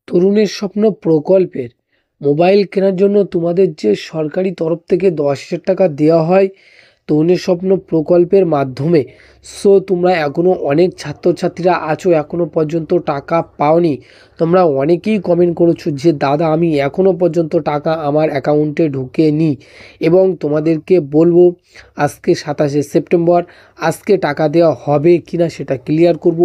তরুণের স্বপ্ন প্রকল্পের মোবাইল কেনার জন্য তোমাদের যে সরকারি তরফ থেকে 10,000 টাকা দেওয়া হয় তরুণের স্বপ্ন প্রকল্পের মাধ্যমে। সো তোমরা এখনও অনেক ছাত্রছাত্রীরা আছো এখনও পর্যন্ত টাকা পাওনি। তোমরা অনেকেই কমেন্ট করেছো যে দাদা আমি এখনও পর্যন্ত টাকা আমার অ্যাকাউন্টে ঢুকেনি, এবং তোমাদেরকে বলবো আজকে 27শে সেপ্টেম্বর আজকে টাকা দেওয়া হবে কিনা সেটা ক্লিয়ার করব,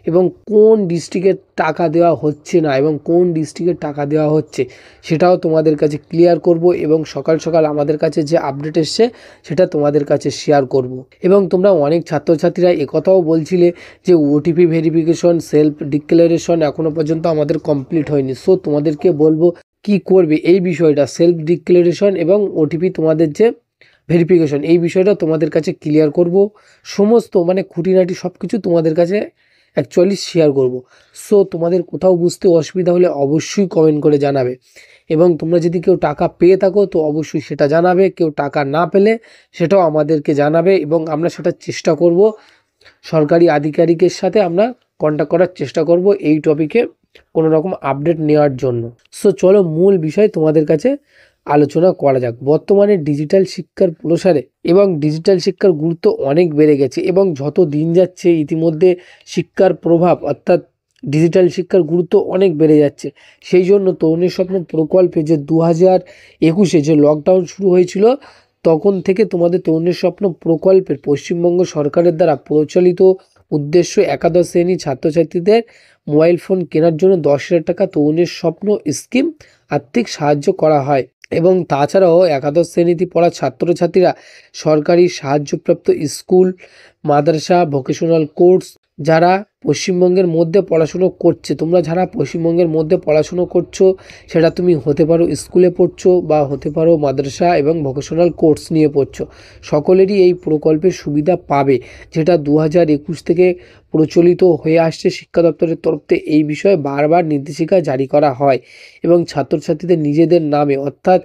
এবং কোন ডিস্ট্রিক্টের টাকা দেওয়া হচ্ছে না এবং কোন ডিস্ট্রিক্টের টাকা দেওয়া হচ্ছে সেটাও তোমাদের কাছে ক্লিয়ার করব, এবং সকাল সকাল আমাদের কাছে যে আপডেট এসছে সেটা তোমাদের কাছে শেয়ার করব। এবং তোমরা অনেক ছাত্রছাত্রীরা একথাও বলছিলে যে ওটিপি ভেরিফিকেশন সেলফ ডিক্লারেশন এখনও পর্যন্ত আমাদের কমপ্লিট হয়নি। সো তোমাদেরকে বলবো কি করবে এই বিষয়টা, সেলফ ডিক্লারেশন এবং ওটিপি তোমাদের যে ভেরিফিকেশন এই বিষয়টা তোমাদের কাছে ক্লিয়ার করব। সমস্ত খুঁটিনাটি সব কিছু তোমাদের কাছে অ্যাকচুয়ালি শেয়ার করব। সো তোমাদের কোথাও বুঝতে অসুবিধা হলে অবশ্যই কমেন্ট করে জানাবে, এবং তোমরা যদি কেউ টাকা পেয়ে থাকো তো অবশ্যই সেটা জানাবে, কেউ টাকা না পেলে সেটাও আমাদেরকে জানাবে, এবং আমরা সেটা চেষ্টা করব সরকারি আধিকারিকের সাথে আমরা কন্ট্যাক্ট করার চেষ্টা করব এই টপিকে কোনো রকম আপডেট নেওয়ার জন্য। সো চলো মূল বিষয় তোমাদের কাছে আলোচনা করা যাক। বর্তমানে ডিজিটাল শিক্ষার প্রসারে এবং ডিজিটাল শিক্ষার গুরুত্ব অনেক বেড়ে গেছে, এবং যত দিন যাচ্ছে ইতিমধ্যে শিক্ষার প্রভাব অর্থাৎ ডিজিটাল শিক্ষার গুরুত্ব অনেক বেড়ে যাচ্ছে। সেই জন্য তরুণের স্বপ্ন প্রকল্পে যে 2021-এ যে লকডাউন শুরু হয়েছিল তখন থেকে তোমাদের তরুণের স্বপ্ন প্রকল্পের পশ্চিমবঙ্গ সরকারের দ্বারা প্রচলিত উদ্দেশ্য একাদশ শ্রেণী ছাত্রছাত্রীদের মোবাইল ফোন কেনার জন্য 10,000 টাকা তরুণের স্বপ্ন স্কিম আর্থিক সাহায্য করা হয়, এবং তাছাড়াও একাদশ শ্রেণীতে পড়া ছাত্রছাত্রীরা সরকারি সাহায্যপ্রাপ্ত স্কুল মাদ্রাসা ভোকেশনাল কোর্স যারা পশ্চিমবঙ্গের মধ্যে পড়াশুনো করছে, তোমরা যারা পশ্চিমবঙ্গের মধ্যে পড়াশুনো করছো সেটা তুমি হতে পারো স্কুলে পড়ছো বা হতে পারো মাদ্রাসা এবং ভোকেশনাল কোর্স নিয়ে পড়ছো, সকলেরই এই প্রকল্পের সুবিধা পাবে, যেটা 2021 থেকে প্রচলিত হয়ে আসছে। শিক্ষা দপ্তরের তরফ থেকে এই বিষয়ে বারবার নির্দেশিকা জারি করা হয়, এবং ছাত্রছাত্রীদের নিজেদের নামে অর্থাৎ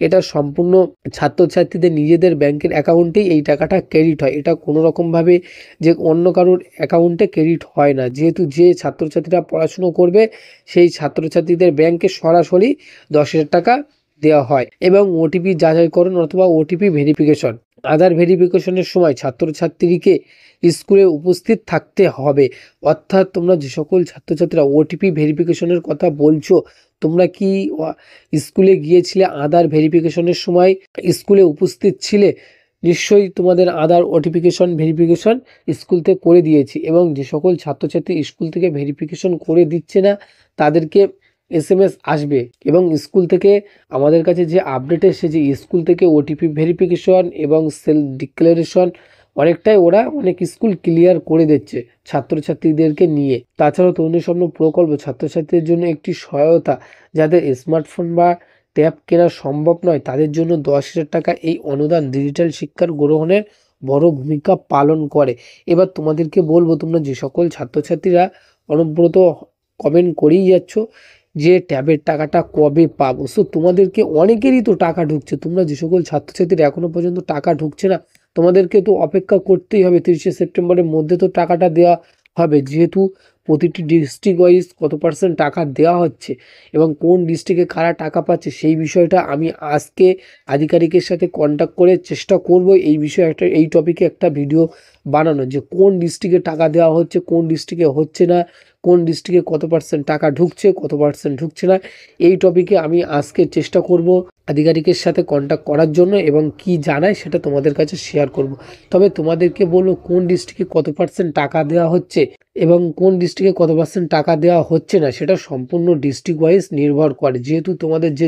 এটা সম্পূর্ণ ছাত্রছাত্রীদের নিজেদের ব্যাংকের অ্যাকাউন্টেই এই টাকাটা ক্রেডিট হয়। এটা কোনো রকমভাবে যে অন্য কারোর অ্যাকাউন্টে ক্রেডিট হয় না, যেহেতু যে ছাত্রছাত্রীরা পড়াশুনো করবে সেই ছাত্রছাত্রীদের ব্যাংকে সরাসরি 10,000 টাকা দেওয়া হয়। এবং ওটিপি যাচাইকরণ অথবা ওটিপি ভেরিফিকেশন আধার ভেরিফিকেশনের সময় ছাত্রছাত্রীকে স্কুলে উপস্থিত থাকতে হবে। অর্থাৎ তোমরা যে সকল ছাত্রছাত্রীরা ওটিপি ভেরিফিকেশনের কথা বলছো, তোমরা কি স্কুলে গিয়েছিলে আধার ভেরিফিকেশনের সময় স্কুলে উপস্থিত ছিলে? নিশ্চয়ই তোমাদের আধার ভেরিফিকেশন স্কুল থেকে করে দিয়েছি, এবং যে সকল ছাত্রছাত্রী স্কুল থেকে ভেরিফিকেশন করে দিচ্ছে না তাদেরকে SMS আসবে, এবং স্কুল থেকে আমাদের কাছে যে আপডেট এসেছে যে স্কুল থেকে ওটিপি ভেরিফিকেশন এবং সেলফ ডিক্লারেশন অনেকটাই ওরা অনেক স্কুল ক্লিয়ার করে দিচ্ছে ছাত্রছাত্রীদেরকে নিয়ে। তাছাড়াও তরুণের স্বপ্ন প্রকল্প ছাত্রছাত্রীদের জন্য একটি সহায়তা, যাদের স্মার্টফোন বা ট্যাব কেনা সম্ভব নয় তাদের জন্য 10,000 টাকা এই অনুদান ডিজিটাল শিক্ষার গ্রহণের বড় ভূমিকা পালন করে। এবার তোমাদেরকে বলবো, তোমরা যে সকল ছাত্রছাত্রীরা অনবরত কমেন্ট করেই যাচ্ছ যে ট্যাবের টাকাটা কবে পাবো, সো তোমাদেরকে অনেকেরই তো টাকা ঢুকছে। তোমরা যে সকল ছাত্রছাত্রীরা এখনো পর্যন্ত টাকা ঢুকছে না তোমাদেরকে তো অপেক্ষা করতেই হবে, 30শে সেপ্টেম্বরের মধ্যে তো টাকাটা দেওয়া হবে, যেহেতু প্রতিটি ডিস্ট্রিক্ট ওয়াইজ কত পার্সেন্ট টাকা দেওয়া হচ্ছে এবং কোন ডিস্ট্রিক্টে কারা টাকা পাচ্ছে সেই বিষয়টা আমি আজকে আধিকারিকের সাথে কন্ট্যাক্ট করে চেষ্টা করব এই বিষয়ে এই টপিকে একটা ভিডিও বানানো, যে কোন ডিস্ট্রিক্টে টাকা দেওয়া হচ্ছে কোন ডিস্ট্রিক্টে হচ্ছে না, কোন ডিস্ট্রিক্টে কত পার্সেন্ট টাকা ঢুকছে কত পার্সেন্ট ঢুকছে না। এই টপিকে আমি আজকে চেষ্টা করব আধিকারিকের সাথে কন্ট্যাক্ট করার জন্য, এবং কি জানায় সেটা তোমাদের কাছে শেয়ার করব। তবে তোমাদেরকে বলবো কোন ডিস্ট্রিক্টে কত পার্সেন্ট টাকা দেওয়া হচ্ছে এবং কোন ডিস্ট্রিক্টে কত পার্সেন্ট টাকা দেওয়া হচ্ছে না সেটা সম্পূর্ণ ডিস্ট্রিক্ট ওয়াইজ নির্ভর করে, যেহেতু তোমাদের যে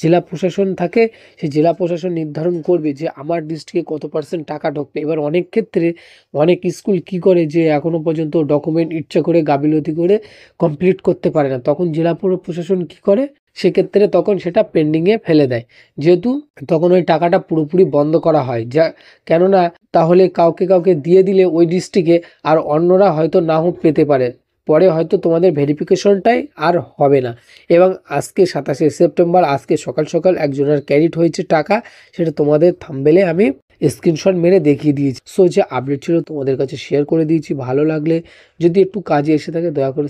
জেলা প্রশাসন থাকে সেই জেলা প্রশাসন নির্ধারণ করবে যে আমার ডিস্ট্রিক্টে কত পার্সেন্ট টাকা ঢুকবে। এবার অনেক ক্ষেত্রে অনেক স্কুল কি করে যে এখনও পর্যন্ত ডকুমেন্ট ইচ্ছা করে গাফিলতি করে কমপ্লিট করতে পারে না, তখন জেলা প্রশাসন কি করে সেক্ষেত্রে তখন সেটা পেন্ডিংয়ে ফেলে দেয়, যেহেতু তখন ওই টাকাটা পুরোপুরি বন্ধ করা হয়, যা কেননা তাহলে কাউকে দিয়ে দিলে ওই ডিস্ট্রিক্টে আর অন্যরা হয়তো নাও পেতে পারে, পরে হয়তো তোমাদের ভেরিফিকেশনটাই আর হবে না। এবং আজকে 27শে সেপ্টেম্বর আজকে সকাল সকাল একজনের ক্রেডিট হয়েছে টাকা, সেটা তোমাদের থাম্বনেলে আমি স্ক্রিনশট মেরে দেখিয়ে দিয়েছি। সো যে আপডেট ছিল তোমাদের কাছে শেয়ার করে দিয়েছি, ভালো লাগলে যদি একটু কাজে এসে থাকে দয়া করে